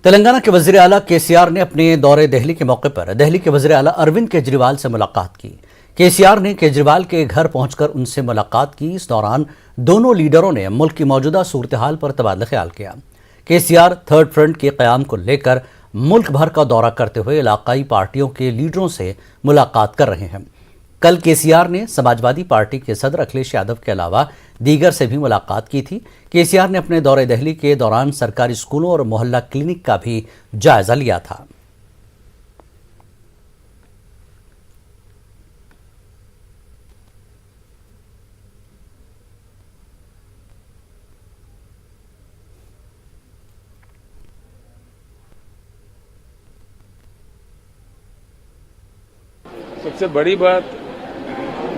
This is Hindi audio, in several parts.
तेलंगाना के वज़ीर आला केसीआर ने अपने दौरे दिल्ली के मौके पर दिल्ली के वज़ीर आला अरविंद केजरीवाल से मुलाकात की। केसीआर ने केजरीवाल के घर पहुंचकर उनसे मुलाकात की। इस दौरान दोनों लीडरों ने मुल्क की मौजूदा सूरत हाल पर तबादला ख्याल किया। केसीआर थर्ड फ्रंट के क़याम को लेकर मुल्क भर का दौरा करते हुए इलाकाई पार्टियों के लीडरों से मुलाकात कर रहे हैं। कल केसीआर ने समाजवादी पार्टी के सदर अखिलेश यादव के अलावा दीगर से भी मुलाकात की थी। केसीआर ने अपने दौरे दिल्ली के दौरान सरकारी स्कूलों और मोहल्ला क्लिनिक का भी जायजा लिया था। सबसे बड़ी बात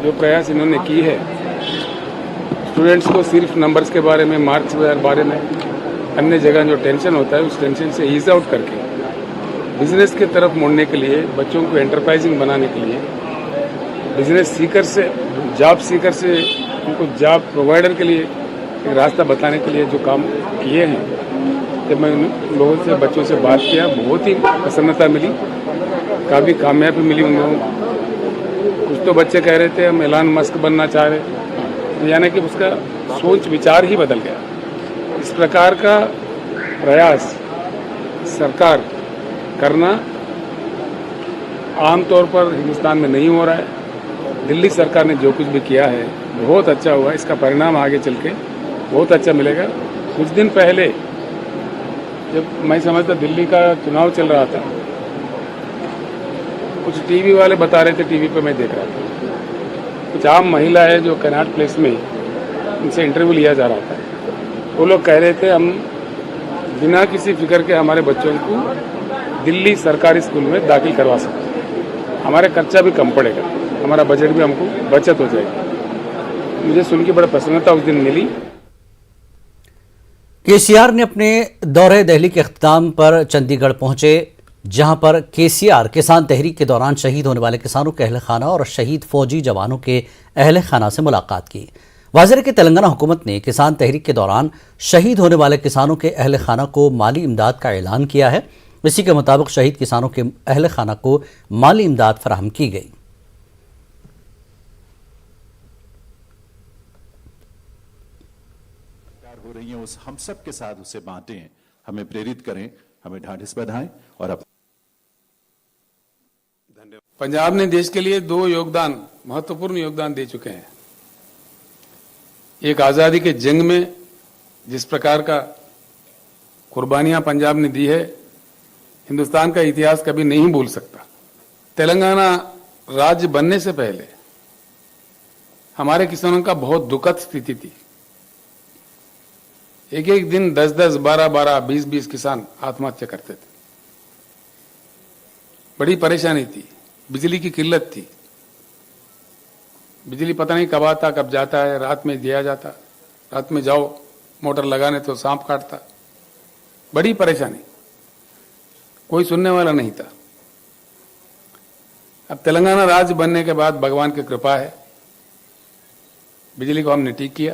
जो प्रयास इन्होंने की है, स्टूडेंट्स को सिर्फ नंबर्स के बारे में, मार्क्स के बारे में, अन्य जगह जो टेंशन होता है उस टेंशन से ईज आउट करके बिजनेस की तरफ मोड़ने के लिए, बच्चों को एंटरप्राइजिंग बनाने के लिए, बिजनेस सीकर से, जॉब सीकर से उनको जॉब प्रोवाइडर के लिए एक रास्ता बताने के लिए जो काम किए हैं, जब मैं उन लोगों से, बच्चों से बात किया, बहुत ही प्रसन्नता मिली, काफ़ी कामयाबी मिली उन लोगों को। कुछ तो बच्चे कह रहे थे हम एलन मस्क बनना चाह रहे, यानी कि उसका सोच विचार ही बदल गया। इस प्रकार का प्रयास सरकार करना आमतौर पर हिंदुस्तान में नहीं हो रहा है। दिल्ली सरकार ने जो कुछ भी किया है बहुत अच्छा हुआ, इसका परिणाम आगे चल के बहुत अच्छा मिलेगा। कुछ दिन पहले जब मैं समझता दिल्ली का चुनाव चल रहा था, कुछ टीवी वाले बता रहे थे, टीवी पे मैं देख रहा था, कुछ आम महिला है जो कनॉट प्लेस में, उनसे इंटरव्यू लिया जा रहा था। वो लोग कह रहे थे हम बिना किसी फिक्र के हमारे बच्चों को दिल्ली सरकारी स्कूल में दाखिल करवा सकते हैं, हमारा खर्चा भी कम पड़ेगा, हमारा बजट भी हमको बचत हो जाएगी। मुझे सुन के बड़ा प्रसन्नता उस दिन मिली। केसीआर ने अपने दौरे दिल्ली के अख्ताम पर चंडीगढ़ पहुंचे, जहां पर केसीआर किसान तहरीक के दौरान शहीद होने वाले किसानों के अहल खाना और शहीद फौजी जवानों के अहल खाना से मुलाकात की। वाज़ेह कि तेलंगाना हुकूमत ने किसान तहरीक के दौरान शहीद होने वाले किसानों के अहल खाना को माली इमदाद का ऐलान किया है। इसी के मुताबिक शहीद किसानों के अहल खाना को माली इमदाद फराहम की गई। हो रही है उस हम सब के साथ उसे बांटें, हमें प्रेरित करें, हमें ढाढ़स बंधाएं और पंजाब ने देश के लिए दो महत्वपूर्ण योगदान दे चुके हैं। एक आजादी के जंग में जिस प्रकार का कुर्बानियां पंजाब ने दी है, हिंदुस्तान का इतिहास कभी नहीं भूल सकता। तेलंगाना राज्य बनने से पहले हमारे किसानों का बहुत दुखद स्थिति थी। एक एक दिन 10-10, 12-12, 20-20 किसान आत्महत्या करते थे। बड़ी परेशानी थी, बिजली की किल्लत थी, बिजली पता नहीं कब आता कब जाता है, रात में दिया जाता, रात में जाओ मोटर लगाने तो सांप काटता, बड़ी परेशानी, कोई सुनने वाला नहीं था। अब तेलंगाना राज्य बनने के बाद भगवान की कृपा है, बिजली को हमने ठीक किया।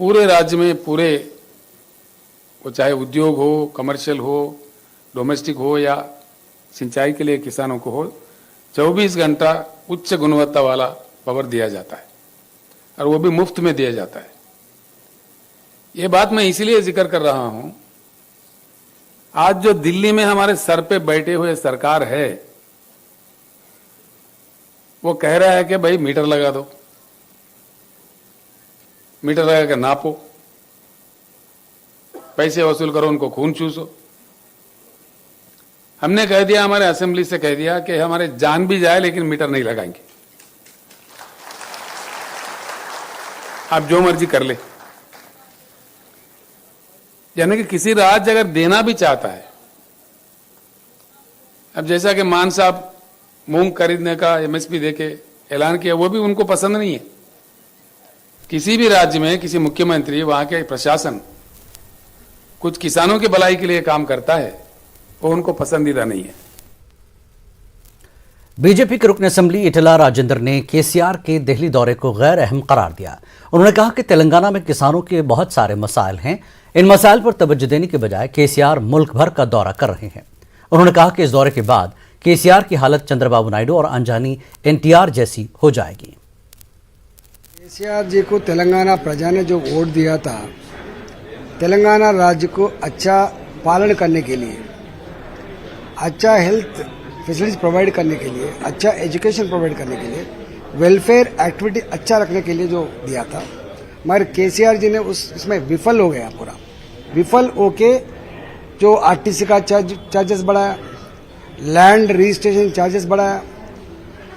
पूरे राज्य में, पूरे वो चाहे उद्योग हो, कमर्शियल हो, डोमेस्टिक हो या सिंचाई के लिए किसानों को हो, 24 घंटा उच्च गुणवत्ता वाला पावर दिया जाता है और वो भी मुफ्त में दिया जाता है। ये बात मैं इसीलिए जिक्र कर रहा हूं, आज जो दिल्ली में हमारे सर पे बैठे हुए सरकार है, वो कह रहा है कि भाई मीटर लगा दो, मीटर लगा कर नापो, पैसे वसूल करो, उनको खून चूसो। हमने कह दिया, हमारे असेंबली से कह दिया कि हमारे जान भी जाए लेकिन मीटर नहीं लगाएंगे, आप जो मर्जी कर ले। यानी कि किसी राज्य अगर देना भी चाहता है, अब जैसा कि मान साहब मूंग खरीदने का एमएसपी देके ऐलान किया, वो भी उनको पसंद नहीं है। किसी भी राज्य में किसी मुख्यमंत्री, वहां के प्रशासन कुछ किसानों की भलाई के लिए काम करता है, वो उनको पसंदीदा नहीं है। बीजेपी के रुकन असेंबली इटला राजेंद्र ने केसीआर के दिल्ली दौरे को गैर अहम करार दिया। उन्होंने कहा कि तेलंगाना में किसानों के बहुत सारे मसाइल हैं, इन मसाइल पर तवज्जो देने के बजाय केसीआर मुल्क भर का दौरा कर रहे हैं। उन्होंने कहा कि इस दौरे के बाद केसीआर की हालत चंद्रबाबू नायडू और अनजानी एनटीआर जैसी हो जाएगी। केसीआर जी को तेलंगाना प्रजा ने जो वोट दिया था, तेलंगाना राज्य को अच्छा पालन करने के लिए, अच्छा हेल्थ फैसिलिटीज प्रोवाइड करने के लिए, अच्छा एजुकेशन प्रोवाइड करने के लिए, वेलफेयर एक्टिविटी अच्छा रखने के लिए जो दिया था, मगर केसीआर जी ने उसमें विफल हो गया। पूरा विफल होके जो आरटीसी का चार्जेस बढ़ाया, लैंड रजिस्ट्रेशन चार्जेस बढ़ाया,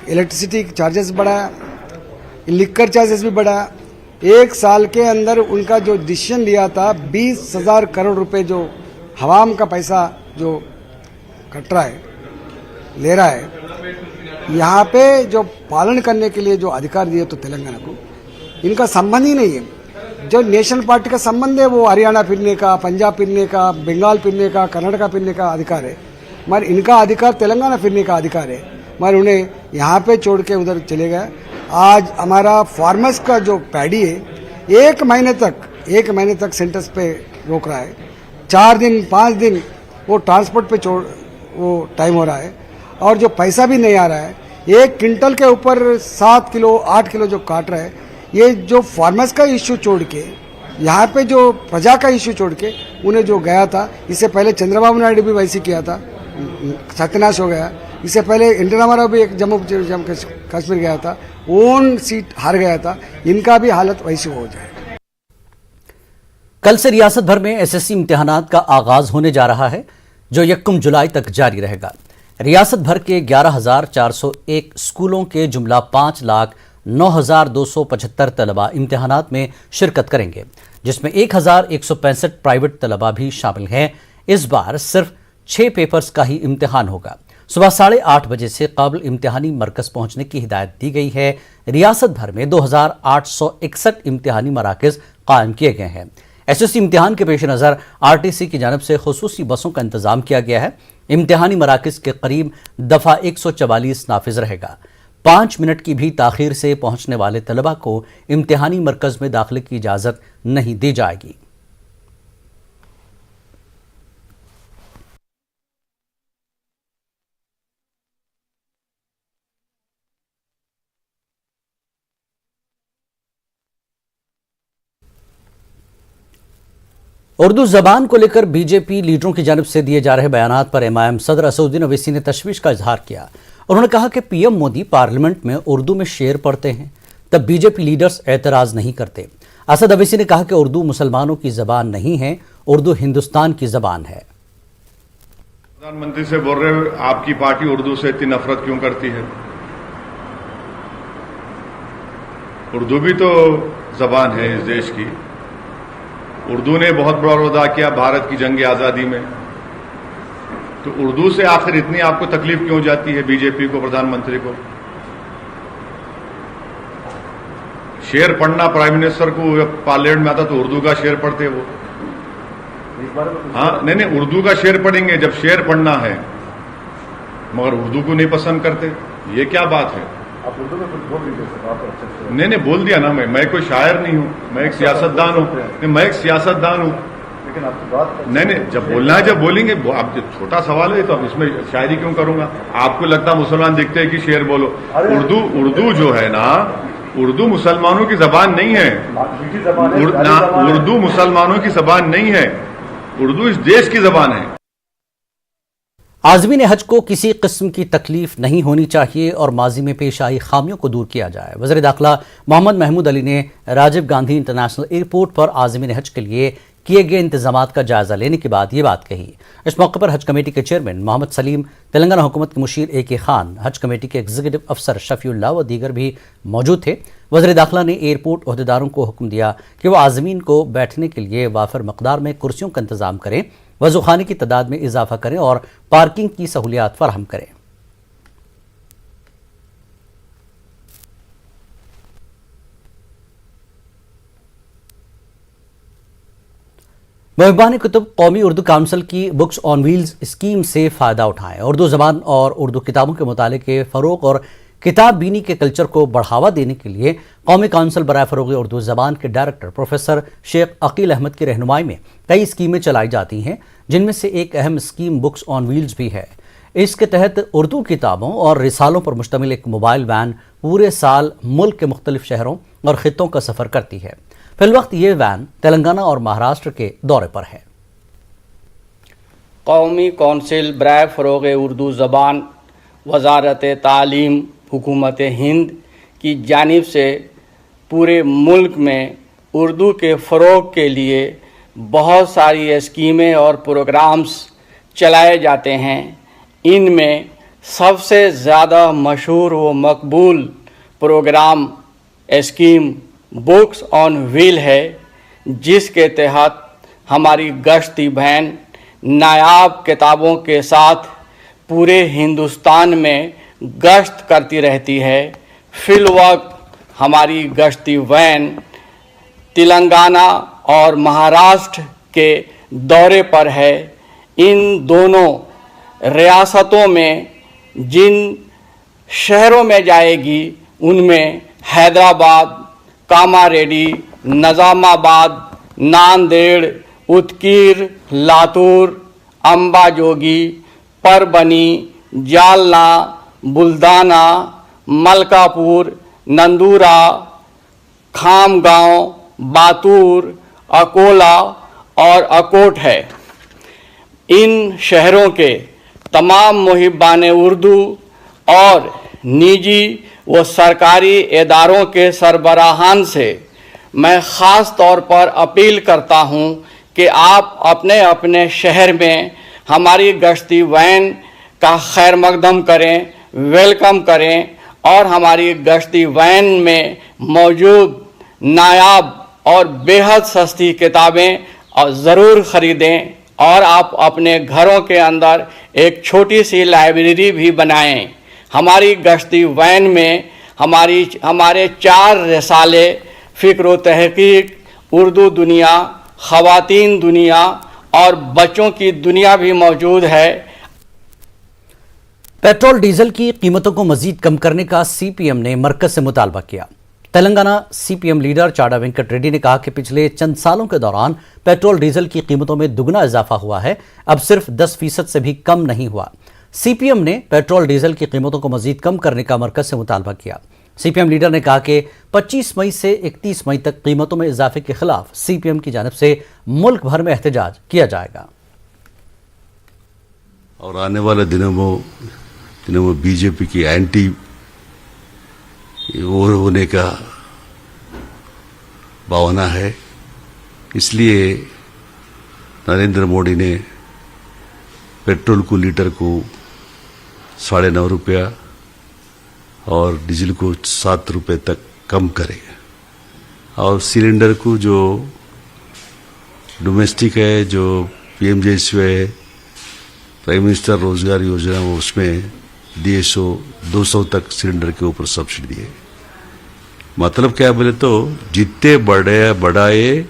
इलेक्ट्रिसिटी चार्जेस बढ़ाया, लिक्कर चार्जेस भी बढ़ाया। एक साल के अंदर उनका जो डिसीजन लिया था 20,000 करोड़ रुपए जो हवाम का पैसा जो कट रहा है, ले रहा है, यहाँ पे जो पालन करने के लिए जो अधिकार दिए तो तेलंगाना को, इनका संबंध ही नहीं है। जो नेशनल पार्टी का संबंध है वो हरियाणा फिरने का, पंजाब फिरने का, बंगाल फिरने का, कर्नाटका फिरने का अधिकार है, मगर इनका अधिकार तेलंगाना फिरने का अधिकार है, मगर उन्हें यहाँ पे छोड़ के उधर चले गए। आज हमारा फार्मर्स का जो पैडी है एक महीने तक सेंटर्स पे रोक रहा है। 4 दिन 5 दिन वो ट्रांसपोर्ट पे वो टाइम हो रहा है और जो पैसा भी नहीं आ रहा है। 1 क्विंटल के ऊपर 7 किलो 8 किलो जो काट रहा है, ये जो फार्मर्स का इश्यू छोड़ के, यहाँ पे जो प्रजा का इश्यू छोड़ के उन्हें जो गया था, इससे पहले चंद्रबाबू नायडू भी वैसे किया था, सत्यानाश हो गया। इससे पहले एनटी रामाराव भी एक जम्मू कश्मीर गया था, ओन सीट हार गया था। इनका भी हालत वैसी हो जाए। कल से रियासत भर में एसएससी इम्तिहानात का आगाज होने जा रहा है, जो 1 जुलाई तक जारी रहेगा। रियासत भर के 11,401 स्कूलों के जुमला 5,09,275 तलबा इम्तिहानात में शिरकत करेंगे, जिसमें 1,165 प्राइवेट तलबा भी शामिल हैं। इस बार सिर्फ 6 पेपर्स का ही इम्तिहान होगा। सुबह 8:30 बजे से कबल इम्तिहानी मरकज पहुंचने की हिदायत दी गई है। रियासत भर में 2,861 इम्तिहानी मराकज कायम किए गए हैं। एसएससी इम्तिहान के पेश नज़र आरटीसी की जानब से खुसूसी बसों का इंतजाम किया गया है। इम्तिहानी मराकज के करीब दफ़ा 144 नाफिज रहेगा। 5 मिनट की भी ताखीर से पहुंचने वाले तलबा को इम्तिहानी मरकज में दाखिले की इजाज़त नहीं दी जाएगी। उर्दू जबान को लेकर बीजेपी लीडरों की जानिब से दिए जा रहे बयानात पर एमआईएम सदर असदुद्दीन ओवैसी ने तशवीश का इजहार किया। उन्होंने कहा कि पीएम मोदी पार्लियामेंट में उर्दू में शेर पढ़ते हैं, तब बीजेपी लीडर्स एतराज नहीं करते। असद ओवैसी ने कहा कि उर्दू मुसलमानों की जबान नहीं है, उर्दू हिंदुस्तान की जबान है। प्रधानमंत्री से बोल रहे हो, आपकी पार्टी उर्दू से इतनी नफरत क्यों करती है? उर्दू भी तो जबान है इस देश की। उर्दू ने बहुत बड़ा रोल अदा किया भारत की जंग आजादी में, तो उर्दू से आखिर इतनी आपको तकलीफ क्यों जाती है बीजेपी को, प्रधानमंत्री को? शेर पढ़ना प्राइम मिनिस्टर को जब पार्लियामेंट में आता तो उर्दू का शेर पढ़ते वो। हाँ नहीं, उर्दू का शेर पढ़ेंगे जब शेर पढ़ना है, मगर उर्दू को नहीं पसंद करते, ये क्या बात है? आप उर्दू में कुछ बोल दीजिए सर, आप अच्छे से। नहीं बोल दिया ना, मैं कोई शायर नहीं हूं, मैं एक सियासतदान हूं। मैं एक सियासतदान हूं, लेकिन आपकी बात नहीं जब बोलना है जब बोलेंगे। आप छोटा सवाल है तो अब इसमें शायरी क्यों करूंगा? आपको लगता मुसलमान दिखते हैं कि शेर बोलो? उर्दू जो है ना, उर्दू मुसलमानों की जबान नहीं है। उर्दू मुसलमानों की जबान नहीं है, उर्दू इस देश की जबान है। आज़मीन हज को किसी किस्म की तकलीफ नहीं होनी चाहिए और माजी में पेश आई खामियों को दूर किया जाए। वज़ीर दाखिला मोहम्मद महमूद अली ने राजीव गांधी इंटरनेशनल एयरपोर्ट पर आज़मीन हज के लिए किए गए इंतजामात का जायजा लेने के बाद ये बात कही। इस मौके पर हज कमेटी के चेयरमैन मोहम्मद सलीम, तेलंगाना हुकूमत के मुशीर AK खान, हज कमेटी के एग्जीक्यूटिव अफसर शफीउल्लाह व दीगर भी मौजूद थे। वज़ीर दाखिला ने एयरपोर्ट ओहदेदारों को हुक्म दिया कि वह आज़मीन को बैठने के लिए वाफिर मकदार में कुर्सियों का इंतजाम करें, वज़ूखाने की तादाद में इजाफा करें और पार्किंग की सहूलियात फराहम करें। महबूबान कुतुब कौमी उर्दू काउंसिल की बुक्स ऑन व्हील्स स्कीम से फ़ायदा उठाएं। उर्दू ज़बान और उर्दू किताबों के मुताले के फ़रोग़ और किताब बीनी के कल्चर को बढ़ावा देने के लिए कौमी काउंसिल बराए फ़रोग़ उर्दू ज़बान के डायरेक्टर प्रोफेसर शेख अकील अहमद की रहनुमाई में कई स्कीमें चलाई जाती हैं, जिनमें से एक अहम स्कीम बुक्स ऑन व्हील्स भी है। इसके तहत उर्दू किताबों और रिसालों पर मुश्तमिल एक मोबाइल वैन पूरे साल मुल्क के मुख्तलिफ शहरों और ख़ित्तों का सफ़र करती है। फिलवक्त ये वैन तेलंगाना और महाराष्ट्र के दौरे पर है। कौमी कौंसिल बराए फ़रोग़ उर्दू ज़बान वज़ारत तालीम हुकूमत हिंद की जानिब से पूरे मुल्क में उर्दू के फ़रोग़ के लिए बहुत सारी स्कीमें और प्रोग्राम्स चलाए जाते हैं। इनमें सबसे ज़्यादा मशहूर व मकबूल programme scheme books on wheel है, जिसके तहत हमारी गश्ती वैन नायाब किताबों के साथ पूरे हिंदुस्तान में गश्त करती रहती है। फिलवक्त हमारी गश्ती वैन तेलंगाना और महाराष्ट्र के दौरे पर है। इन दोनों रियासतों में जिन शहरों में जाएगी उनमें हैदराबाद, कामारेड्डी, निज़ामाबाद, नांदेड़, उत्कीर, लातूर, अंबाजोगी, परबनी, जालना, बुल्दाना, मलकापुर, नंदूरा, खामगांव, बातूर, अकोला और अकोट है। इन शहरों के तमाम मुहिब्बान उर्दू और निजी व सरकारी इदारों के सरबराहान से मैं ख़ास तौर पर अपील करता हूं कि आप अपने अपने शहर में हमारी गश्ती वैन का खैर मकदम करें, वेलकम करें और हमारी गश्ती वैन में मौजूद नायाब और बेहद सस्ती किताबें और ज़रूर ख़रीदें और आप अपने घरों के अंदर एक छोटी सी लाइब्रेरी भी बनाएं। हमारी गश्ती वैन में हमारे 4 रिसाले फ़िक्र व तहक़ीक़, उर्दू दुनिया, ख़वातीन दुनिया और बच्चों की दुनिया भी मौजूद है। पेट्रोल डीजल की कीमतों को मजीद कम करने का सीपीएम ने मरकज से मुतालबा किया। तेलंगाना सीपीएम लीडर चाड़ा वेंकट रेड्डी ने कहा कि पिछले चंद सालों के दौरान पेट्रोल डीजल की कीमतों में दुगना इजाफा हुआ है, अब सिर्फ 10% से भी कम नहीं हुआ। सीपीएम ने पेट्रोल डीजल की कीमतों को मजीद कम करने का मरकज से मुतालबा किया। सीपीएम लीडर ने कहा कि 25 मई से 31 मई तक कीमतों में इजाफे के खिलाफ सीपीएम की जानिब से मुल्क भर में एहतजाज किया जाएगा। और आने वाले दिनों में बीजेपी की एंटी वोट होने का भावना है। इसलिए नरेंद्र मोदी ने पेट्रोल को लीटर को 9.5 रुपया और डीजल को 7 रुपये तक कम करे और सिलेंडर को जो डोमेस्टिक है, जो पीएमजेएसवाई है, प्राइम मिनिस्टर रोजगार योजना, उसमें 200 तक सिलेंडर के ऊपर सब्सिडी है। मतलब क्या बोले तो जितने बढ़ाए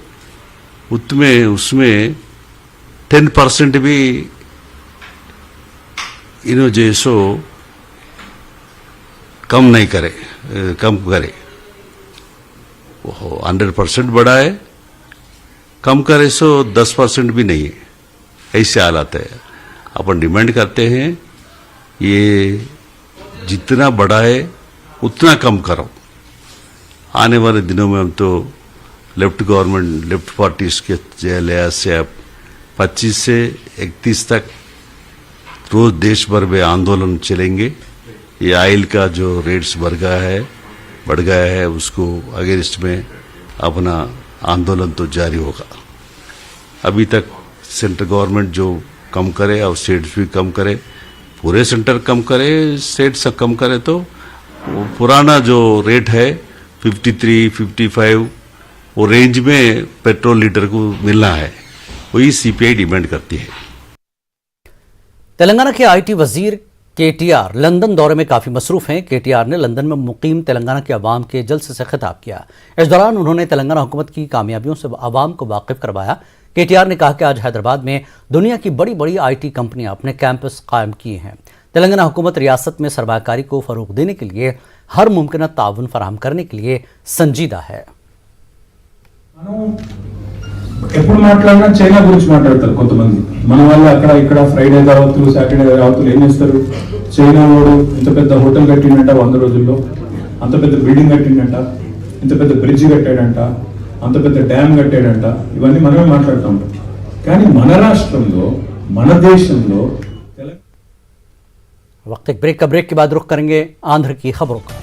उतने उसमें 10% भी जैसो कम नहीं करे, कम करे। 100% बढ़ाए, कम करे सो 10% भी नहीं है। ऐसे हालात है। अपन डिमांड करते हैं ये जितना बढ़ाए उतना कम करो। आने वाले दिनों में हम तो लेफ्ट गवर्नमेंट, लेफ्ट पार्टीज के लिहाज से अब 25 से 31 तक रोज देश भर में आंदोलन चलेंगे। ये ऑयल का जो रेट्स बढ़ गया है उसको अगेंस्ट में अपना आंदोलन तो जारी होगा। अभी तक सेंट्रल गवर्नमेंट जो कम करे और स्टेट्स भी कम करे, पूरे सेंटर कम करे, स्टेट्स कम करे, तो वो पुराना जो रेट है 53, 55 वो रेंज में पेट्रोल लीटर को मिलना है, वही सीपीआई डिमांड करती है। तेलंगाना के आईटी वजीर केटीआर लंदन दौरे में काफी मसरूफ हैं। केटीआर ने लंदन में मुकीम तेलंगाना के अवाम के जलसे से खिताब किया। इस दौरान उन्होंने तेलंगाना हुकूमत की कामयाबियों से अवाम को वाकिफ करवाया केटीआर ने कहा कि आज हैदराबाद में दुनिया की बड़ी बड़ी आईटी कंपनियां अपने कैंपस कायम किए हैं। तेलंगाना हुकूमत रियासत में सरमायाकारी को फरोग देने के लिए हर मुमकिन ताउन फराहम करने के लिए संजीदा है। ఎప్పుడు మాట్లాడినా చైనా గురించి మాట్లాడతారు కొంతమంది. మన వాళ్ళు అక్కడ ఇక్కడ ఫ్రైడే దావతులు సాటర్డే దావతులు ఏం చేస్తారు? చైనా వాడు ఇంత పెద్ద హోటల్ కట్టిండంట 100 రోజుల్లో, అంత పెద్ద బిల్డింగ్ కట్టిండంట, ఇంత పెద్ద బ్రిడ్జ్ కట్టాడంట, అంత పెద్ద డ్యామ్ కట్టాడంట, ఇవన్నీ మనమే మాట్లాడుతూ ఉంటాం. కానీ మన రాష్ట్రంలో మన దేశంలో वक्त एक ब्रेक के बाद रुख करेंगे आंध्र की खबरों का।